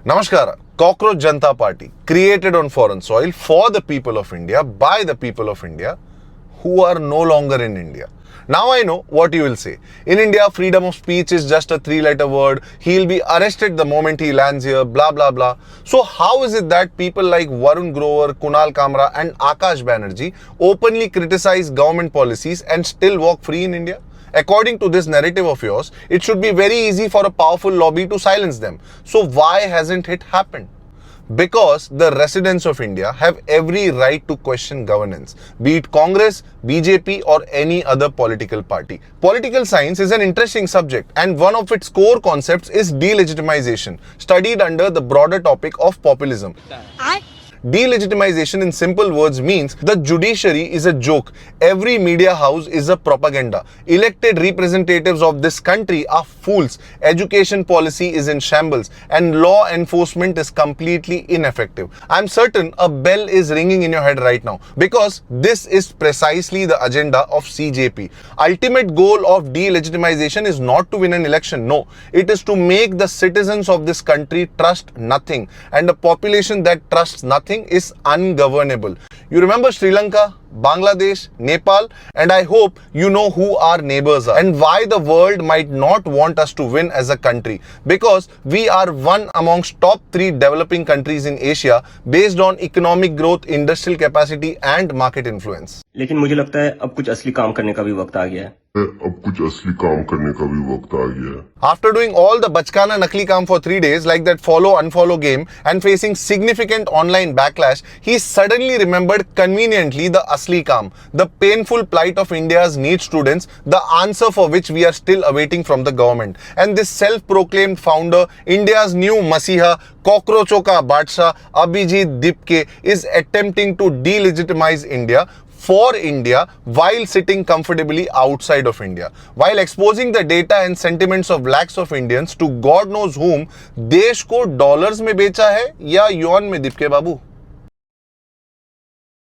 Namaskara. Cockroach Janata Party, created on foreign soil for the people of India, by the people of India, who are no longer in India. Now I know what you will say. In India, freedom of speech is just a three-letter word. He'll be arrested the moment he lands here, blah, blah, blah. So how is it that people like Varun Grover, Kunal Kamra and Akash Banerjee openly criticize government policies and still walk free in India? According to this narrative of yours, it should be very easy for a powerful lobby to silence them. So why hasn't it happened? Because the residents of India have every right to question governance, be it Congress, BJP or any other political party. Political science is an interesting subject and one of its core concepts is delegitimization, studied under the broader topic of populism. Delegitimization in simple words means the judiciary is a joke. Every media house is a propaganda. Elected representatives of this country are fools. Education policy is in shambles and law enforcement is completely ineffective. I'm certain a bell is ringing in your head right now because this is precisely the agenda of CJP. Ultimate goal of delegitimization is not to win an election. No, it is to make the citizens of this country trust nothing, and a population that trusts nothing is ungovernable. You remember Sri Lanka, Bangladesh, Nepal, and I hope you know who our neighbors are and why the world might not want us to win as a country, because we are one amongst top 3 developing countries in Asia based on economic growth, industrial capacity and market influence. लेकिन मुझे लगता है अब कुछ असली काम करने का भी वक्त आ गया है। After doing all the bachkana nakli kaam for 3 days, like that follow-unfollow game, and facing significant online backlash, he suddenly remembered conveniently the asli kaam, the painful plight of India's NEET students, the answer for which we are still awaiting from the government. And this self-proclaimed founder, India's new Masiha, cockroachon ka Badshah, Abhijit Dipke, is attempting to delegitimize India for India while sitting comfortably outside of India, while exposing the data and sentiments of lakhs of Indians to God knows whom. देश को dollars में बेचा है या yuan में, दीपके बाबू?